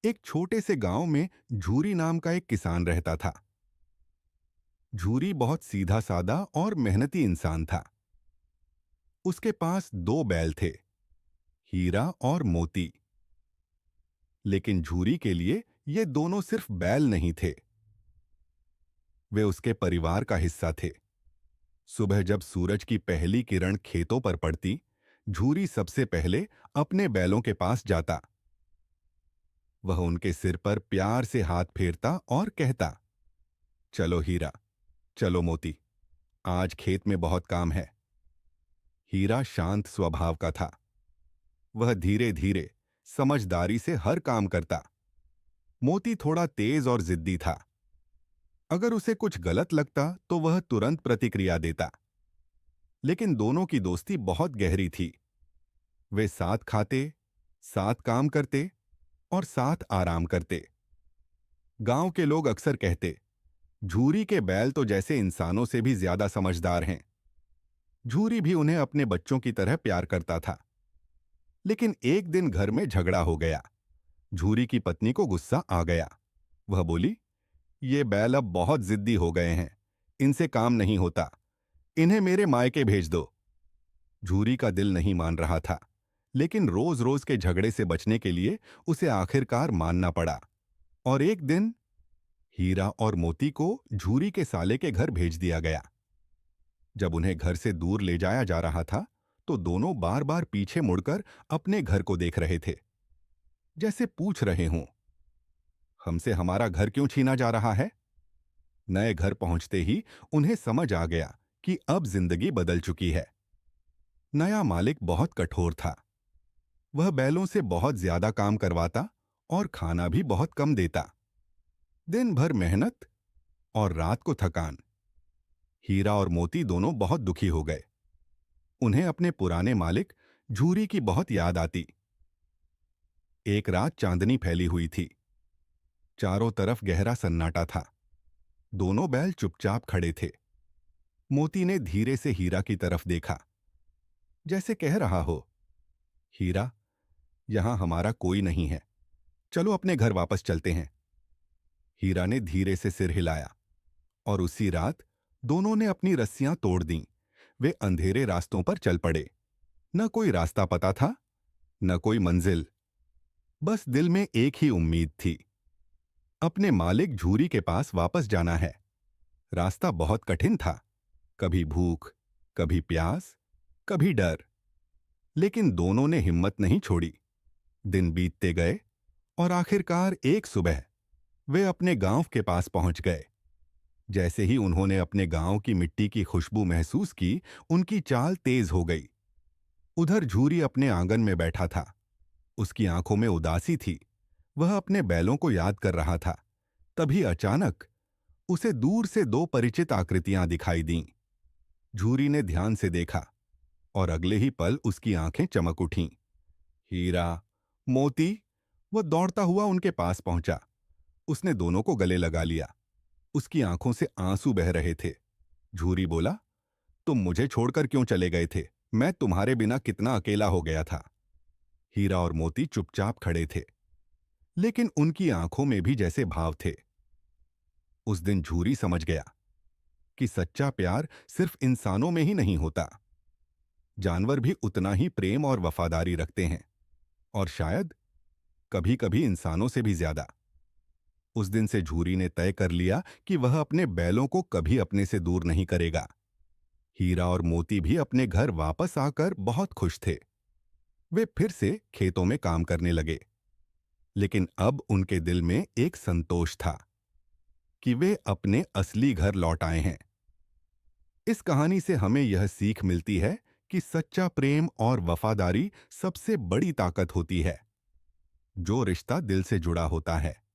एक छोटे से गांव में झूरी नाम का एक किसान रहता था। झूरी बहुत सीधा सादा और मेहनती इंसान था। उसके पास दो बैल थे, हीरा और मोती। लेकिन झूरी के लिए ये दोनों सिर्फ बैल नहीं थे, वे उसके परिवार का हिस्सा थे। सुबह जब सूरज की पहली किरण खेतों पर पड़ती, झूरी सबसे पहले अपने बैलों के पास जाता। वह उनके सिर पर प्यार से हाथ फेरता और कहता, चलो हीरा, चलो मोती, आज खेत में बहुत काम है। हीरा शांत स्वभाव का था। वह धीरे धीरे समझदारी से हर काम करता। मोती थोड़ा तेज और जिद्दी था। अगर उसे कुछ गलत लगता तो वह तुरंत प्रतिक्रिया देता। लेकिन दोनों की दोस्ती बहुत गहरी थी। वे साथ खाते, साथ काम करते और साथ आराम करते। गांव के लोग अक्सर कहते, झूरी के बैल तो जैसे इंसानों से भी ज्यादा समझदार हैं। झूरी भी उन्हें अपने बच्चों की तरह प्यार करता था। लेकिन एक दिन घर में झगड़ा हो गया। झूरी की पत्नी को गुस्सा आ गया। वह बोली, ये बैल अब बहुत जिद्दी हो गए हैं, इनसे काम नहीं होता, इन्हें मेरे मायके भेज दो। झूरी का दिल नहीं मान रहा था, लेकिन रोज रोज के झगड़े से बचने के लिए उसे आखिरकार मानना पड़ा। और एक दिन हीरा और मोती को झूरी के साले के घर भेज दिया गया। जब उन्हें घर से दूर ले जाया जा रहा था, तो दोनों बार बार पीछे मुड़कर अपने घर को देख रहे थे, जैसे पूछ रहे हों, हमसे हमारा घर क्यों छीना जा रहा है। नए घर पहुंचते ही उन्हें समझ आ गया कि अब जिंदगी बदल चुकी है। नया मालिक बहुत कठोर था। वह बैलों से बहुत ज्यादा काम करवाता और खाना भी बहुत कम देता। दिन भर मेहनत और रात को थकान। हीरा और मोती दोनों बहुत दुखी हो गए। उन्हें अपने पुराने मालिक झूरी की बहुत याद आती। एक रात चांदनी फैली हुई थी। चारों तरफ गहरा सन्नाटा था। दोनों बैल चुपचाप खड़े थे। मोती ने धीरे से हीरा की तरफ देखा, जैसे कह रहा हो, हीरा, यहां हमारा कोई नहीं है, चलो अपने घर वापस चलते हैं। हीरा ने धीरे से सिर हिलाया और उसी रात दोनों ने अपनी रस्सियां तोड़ दीं। वे अंधेरे रास्तों पर चल पड़े। न कोई रास्ता पता था, न कोई मंजिल, बस दिल में एक ही उम्मीद थी, अपने मालिक झूरी के पास वापस जाना है। रास्ता बहुत कठिन था, कभी भूख, कभी प्यास, कभी डर। लेकिन दोनों ने हिम्मत नहीं छोड़ी। दिन बीतते गए और आखिरकार एक सुबह वे अपने गांव के पास पहुंच गए। जैसे ही उन्होंने अपने गांव की मिट्टी की खुशबू महसूस की, उनकी चाल तेज हो गई। उधर झूरी अपने आंगन में बैठा था। उसकी आंखों में उदासी थी। वह अपने बैलों को याद कर रहा था। तभी अचानक उसे दूर से दो परिचित आकृतियां दिखाई दीं। झूरी ने ध्यान से देखा और अगले ही पल उसकी आंखें चमक उठीं। हीरा, मोती। वह दौड़ता हुआ उनके पास पहुंचा। उसने दोनों को गले लगा लिया। उसकी आंखों से आंसू बह रहे थे। झूरी बोला, तुम मुझे छोड़कर क्यों चले गए थे? मैं तुम्हारे बिना कितना अकेला हो गया था। हीरा और मोती चुपचाप खड़े थे, लेकिन उनकी आंखों में भी जैसे भाव थे। उस दिन झूरी समझ गया कि सच्चा प्यार सिर्फ इंसानों में ही नहीं होता। जानवर भी उतना ही प्रेम और वफादारी रखते हैं, और शायद कभी कभी इंसानों से भी ज्यादा। उस दिन से झूरी ने तय कर लिया कि वह अपने बैलों को कभी अपने से दूर नहीं करेगा। हीरा और मोती भी अपने घर वापस आकर बहुत खुश थे। वे फिर से खेतों में काम करने लगे। लेकिन अब उनके दिल में एक संतोष था कि वे अपने असली घर लौट आए हैं। इस कहानी से हमें यह सीख मिलती है कि सच्चा प्रेम और वफादारी सबसे बड़ी ताकत होती है। जो रिश्ता दिल से जुड़ा होता है